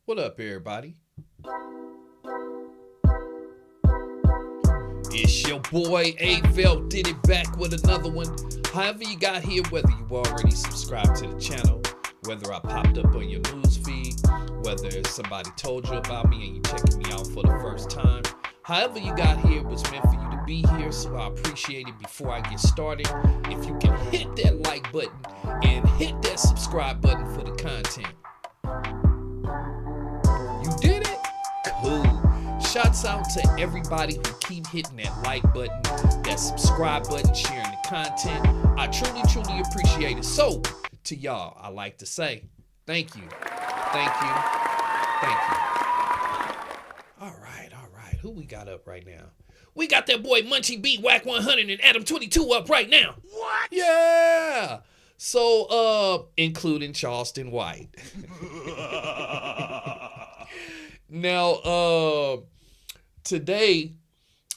What up, everybody? It's your boy Avell did it back with another one. However you got here, whether you already subscribed to the channel, whether I popped up on your news feed, whether somebody told you about me and you checking me out for the first time. However you got here was meant for you to be here, so I appreciate it. Before I get started, if you can hit that like button and hit that subscribe button for the content. You did it? Cool. Shouts out to everybody who keep hitting that like button, that subscribe button, sharing the content. I truly appreciate it. So, to y'all, I like to say thank you. Thank you. Thank you. All right. Who we got up right now? We got that boy Munchie B, Wack 100, and Adam 22 up right now. What? Yeah. So, including Charleston White. Now, today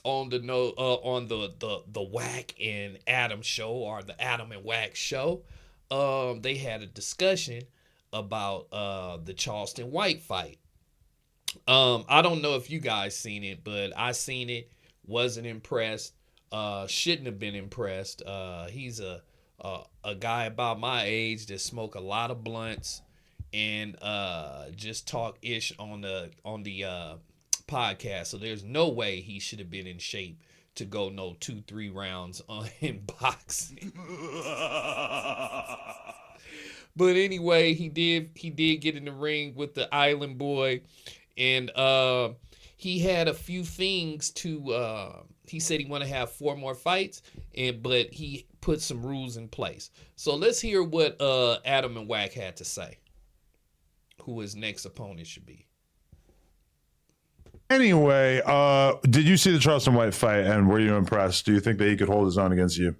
on the Wack and Adam show, or the Adam and Wack show, they had a discussion about the Charleston White fight. I don't know if you guys seen it, but I seen it. Wasn't impressed. Shouldn't have been impressed. He's a guy about my age that smoke a lot of blunts and just talk ish on the podcast. So there's no way he should have been in shape to go no 2-3 rounds in boxing. But anyway, he did get in the ring with the Island Boy, and he had a few things to. He said he want to have 4 more fights, but he put some rules in place. So let's hear what Adam and Wack had to say. Who his next opponent should be. Anyway, did you see the Charleston White fight, and were you impressed? Do you think that he could hold his own against you?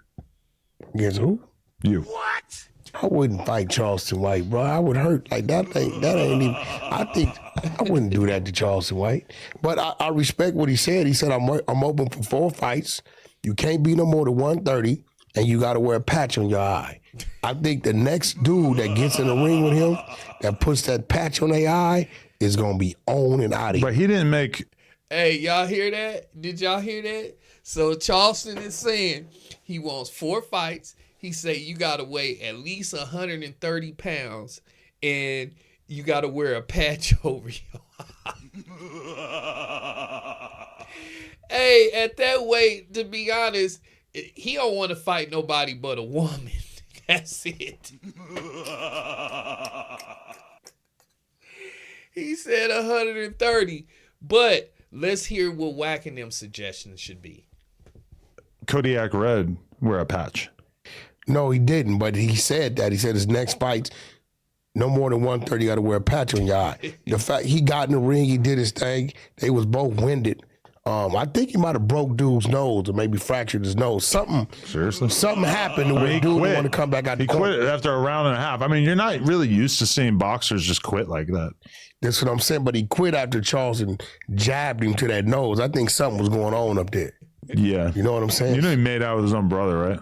Against who? You. What? I wouldn't fight Charleston White, bro. I would hurt. Like that ain't even. I think I wouldn't do that to Charleston White. But I respect what he said. He said I'm open for 4 fights. You can't be no more than 130, and you got to wear a patch on your eye. I think the next dude that gets in the ring with him that puts that patch on their eye is gonna be on and out of here. But he didn't make. Hey, y'all hear that? Did y'all hear that? So Charleston is saying he wants 4 fights. He say you gotta weigh at least 130 pounds, and you gotta wear a patch over your eye. Hey, at that weight, to be honest, he don't want to fight nobody but a woman. That's it. He said 130, but let's hear what Wack and them suggestions should be. Kodiak Red wear a patch. No, he didn't, but he said that. He said his next fight, no more than 130, you got to wear a patch on your eye. The fact he got in the ring, he did his thing. They was both winded. I think he might have broke dude's nose or maybe fractured his nose. Something happened where dude didn't want to come back out. He quit after a round and a half. I mean, you're not really used to seeing boxers just quit like that. That's what I'm saying, but he quit after Charleston jabbed him to that nose. I think something was going on up there. Yeah. You know what I'm saying? You know he made out with his own brother, right?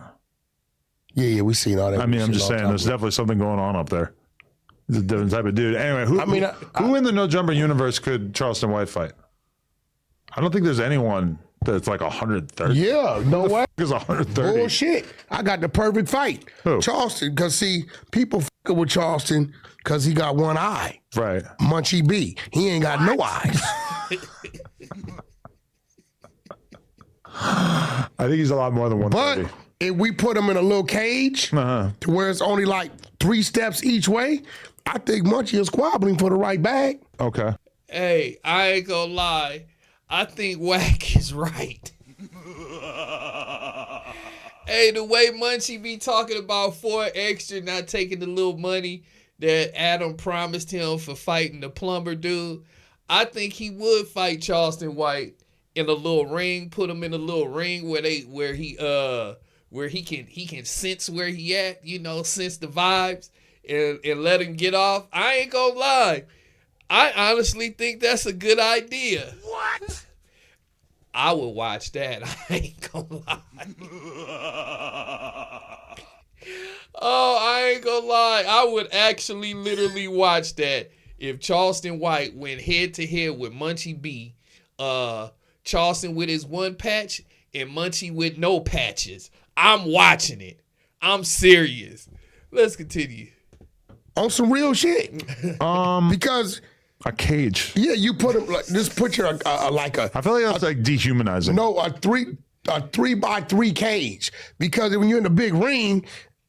Yeah, we seen all that. I mean, I'm just saying, there's definitely something going on up there. He's a different type of dude. Anyway, who in the no jumper universe could Charleston White fight? I don't think there's anyone that's like 130. Yeah, no way. Is 130. Bullshit. I got the perfect fight. Who? Charleston, because see, people fucking with Charleston because he got one eye. Right. Munchie B. He ain't got no eyes. I think he's a lot more than 130. But if we put him in a little cage to where it's only like 3 steps each way, I think Munchie is squabbling for the right bag. Okay. Hey, I ain't gonna lie. I think Wack is right. Hey, the way Munchie be talking about 4 extra, not taking the little money that Adam promised him for fighting the plumber dude, I think he would fight Charleston White in a little ring, put him in a little ring where he can sense where he at, sense the vibes and let him get off. I ain't gonna lie. I honestly think that's a good idea. What? I would watch that. I ain't gonna lie. Oh, I ain't gonna lie. I would actually literally watch that. if Charleston White went head to head with Munchie B, Charleston with his one patch and Munchie with no patches. I'm watching it. I'm serious. Let's continue. On some real shit. Because a cage. Yeah, you put him like this. Put your like a. I feel like that's like dehumanizing. No, a 3x3 cage. Because when you're in the big ring,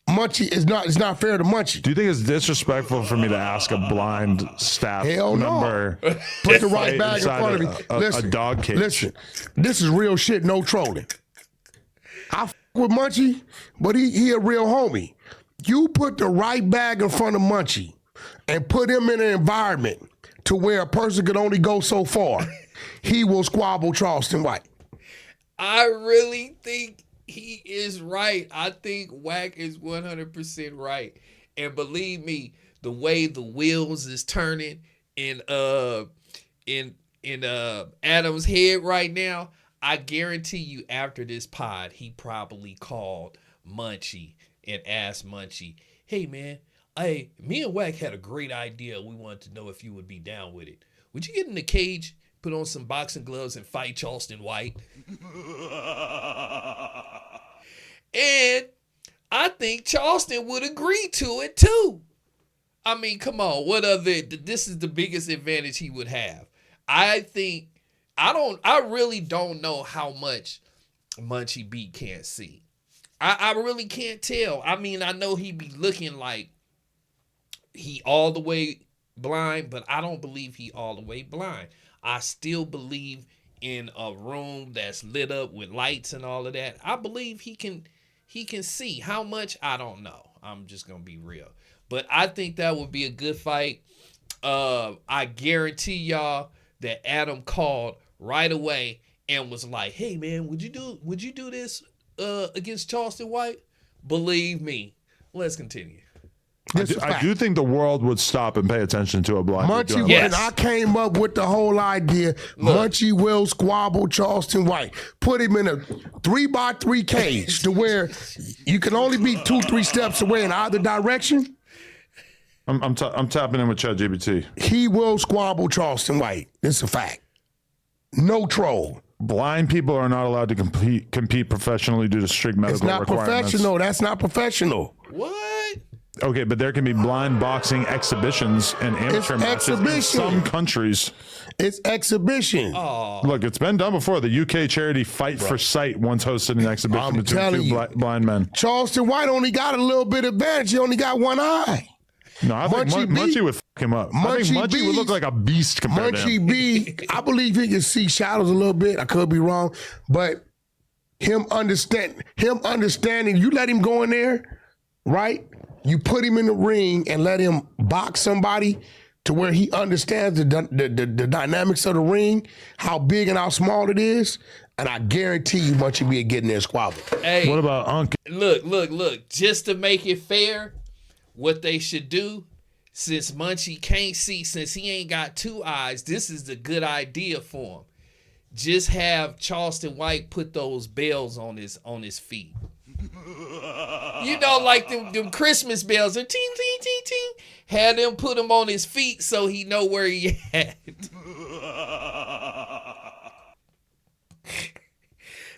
Munchie is not. It's not fair to Munchie. Do you think it's disrespectful for me to ask a blind staff member? No. Put the right bag in front of me. A dog cage. Listen, this is real shit. No trolling. I f with Munchie, but he a real homie. You put the right bag in front of Munchie and put him in an environment to where a person could only go so far, he will squabble Charleston White. I really think he is right. I think Wack is 100% right. And believe me, the way the wheels is turning in Adam's head right now, I guarantee you after this pod, he probably called Munchie and asked Munchie, hey man, me and Wack had a great idea. We wanted to know if you would be down with it. Would you get in the cage, put on some boxing gloves, and fight Charleston White? And I think Charleston would agree to it too. I mean, come on, this is the biggest advantage he would have. I really don't know how much Munchie B can't see. I really can't tell. I mean, I know he be looking like he all the way blind, but I don't believe he all the way blind. I still believe in a room that's lit up with lights and all of that. I believe he can see. How much? I don't know. I'm just going to be real. But I think that would be a good fight. I guarantee y'all that Adam called right away and was like, hey man, would you do this against Charleston White? Believe me. Let's continue. I do think the world would stop and pay attention to a blind Munchie, yes. And I came up with the whole idea. Munchie will squabble Charleston White. Put him in a 3x3 cage to where you can only be 2-3 steps away in either direction. I'm tapping in with ChatGPT. He will squabble Charleston White. It's a fact. No troll. Blind people are not allowed to compete professionally due to strict medical requirements. It's not professional. That's not professional. What? Okay, but there can be blind boxing exhibitions and amateur matches in some countries. It's exhibition. Oh. Look, it's been done before. The UK charity Fight for Sight once hosted an exhibition between two blind men. Charleston White only got a little bit of advantage. He only got one eye. No, I think Munchie would fuck him up. I think Munchie would look like a beast compared to him. Munchie B, I believe he can see shadows a little bit. I could be wrong. But him understanding, you let him go in there, right? You put him in the ring and let him box somebody to where he understands the dynamics of the ring, how big and how small it is, and I guarantee you Munchie B will get in there and squabble. Hey, what about Unc? Look. Just to make it fair, what they should do, since Munchie can't see, since he ain't got two eyes, this is the good idea for him. Just have Charleston White put those bells on his feet. You know, like them Christmas bells, ting, ting, ting, ting. Had them put him on his feet so he know where he at.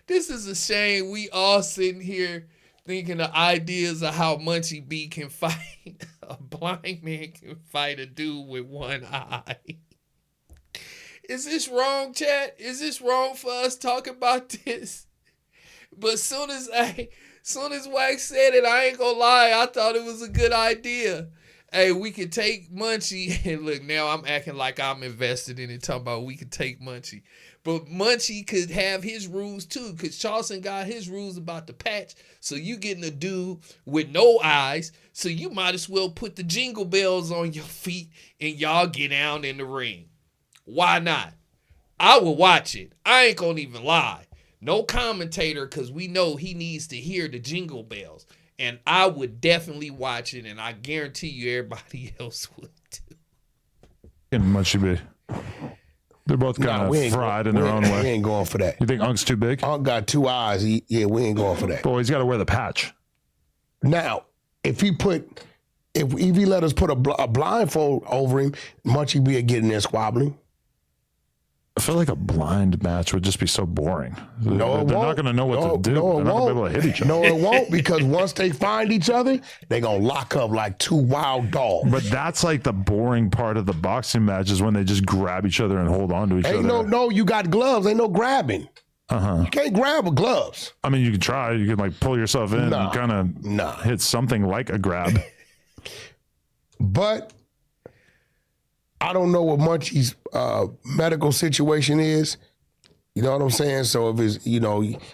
This is a shame. We all sitting here thinking of ideas of how Munchie B can fight. A blind man can fight a dude with one eye. Is this wrong, chat? Is this wrong for us talking about this? But soon as Wax said it, I ain't gonna lie, I thought it was a good idea. Hey, we could take Munchie, and look, now I'm acting like I'm invested in it, talking about we could take Munchie. But Munchie could have his rules too, because Charleston got his rules about the patch. So you getting a dude with no eyes, so you might as well put the jingle bells on your feet and y'all get down in the ring. Why not? I will watch it. I ain't gonna even lie. No commentator, because we know he needs to hear the jingle bells. And I would definitely watch it, and I guarantee you everybody else would too. And Munchie B. They're both kind of fried in their own way. We ain't going for that. You think Unc's too big? Unc got two eyes. We ain't going for that. Boy, he's got to wear the patch. Now, if if he let us put a blindfold over him, Munchie B would get in there squabbling. I feel like a blind match would just be so boring. No, they're not going to know what to do. No, they're not going to be able to hit each other. No, it won't, because once they find each other, they're going to lock up like two wild dogs. But that's like the boring part of the boxing match is when they just grab each other and hold on to each other. No, you got gloves. Ain't no grabbing. You can't grab with gloves. I mean, you can try. You can like pull yourself in and kind of hit something like a grab. But I don't know what Munchie's medical situation is. You know what I'm saying? So if it's, a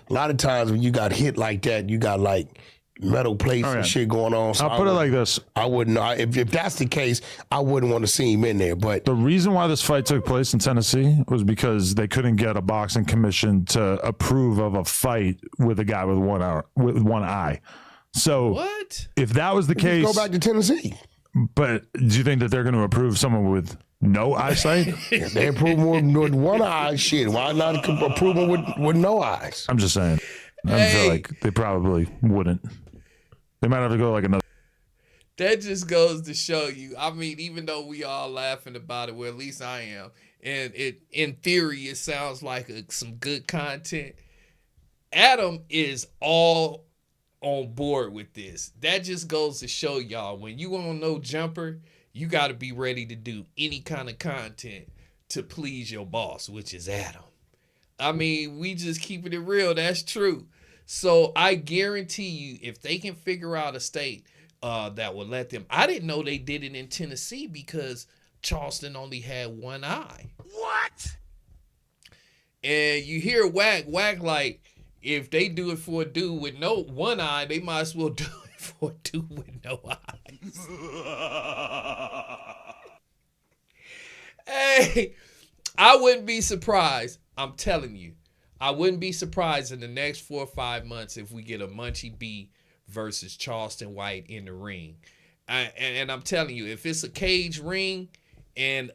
lot of times when you got hit like that, you got like metal plates and shit going on. So I'll put it like this. I wouldn't, if that's the case, I wouldn't want to see him in there. But the reason why this fight took place in Tennessee was because they couldn't get a boxing commission to approve of a fight with a guy with one eye. So what? If that was the case, go back to Tennessee. But do you think that they're going to approve someone with no eyesight? If they approve with one eye, shit. Why not approve him with no eyes? I'm just saying. I feel like they probably wouldn't. They might have to go like another. That just goes to show you. I mean, even though we all laughing about it, well, at least I am, and it in theory it sounds like some good content. Adam is all on board with this. That just goes to show y'all, when you on no jumper, you got to be ready to do any kind of content to please your boss, which is Adam. I mean, we just keeping it real. That's true. So I guarantee you, if they can figure out a state that will let them. I didn't know they did it in Tennessee because Charleston only had one eye. What? And you hear wack like, if they do it for a dude with no one eye, they might as well do it for a dude with no eyes. Hey, I wouldn't be surprised. I'm telling you, I wouldn't be surprised in the next 4 or 5 months if we get a Munchie B versus Charleston White in the ring. And I'm telling you, if it's a cage ring and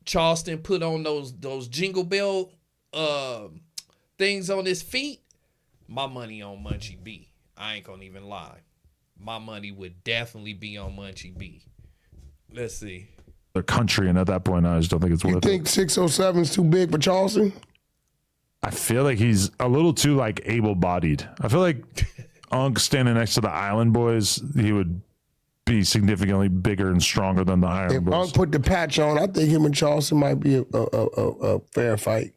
Charleston put on those jingle bell things on his feet, my money on Munchie B. I ain't gonna even lie. My money would definitely be on Munchie B. Let's see. The country, and at that point, I just don't think it's worth it. You think 607 is too big for Charleston? I feel like he's a little too like able-bodied. I feel like Unk standing next to the Island Boys, he would be significantly bigger and stronger than the Island Boys. If Unk put the patch on, I think him and Charleston might be a fair fight.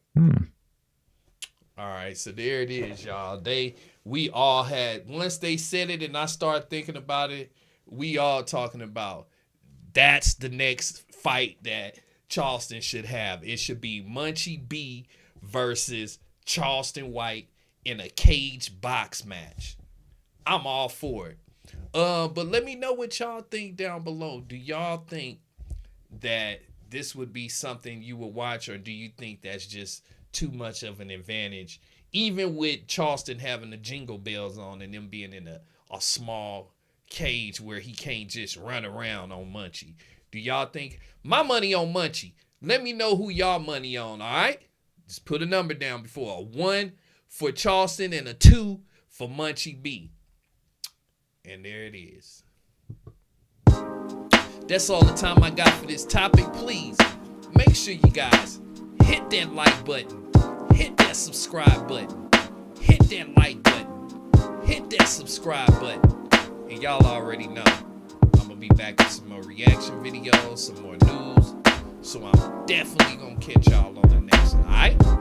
All right, so there it is, y'all. We all had, once they said it and I started thinking about it, we all talking about that's the next fight that Charleston should have. It should be Munchie B versus Charleston White in a cage box match. I'm all for it. But let me know what y'all think down below. Do y'all think that this would be something you would watch, or do you think that's just too much of an advantage, even with Charleston having the jingle bells on and them being in a small cage where he can't just run around on Munchie? Do y'all think? My money on Munchie. Let me know who y'all money on, all right? Just put a number down before. A 1 for Charleston and a 2 for Munchie B. And there it is. That's all the time I got for this topic. Please make sure you guys hit that like button. Hit that subscribe button. Hit that like button. Hit that subscribe button. And y'all already know I'm going to be back with some more reaction videos, some more news. So I'm definitely going to catch y'all on the next one, all right?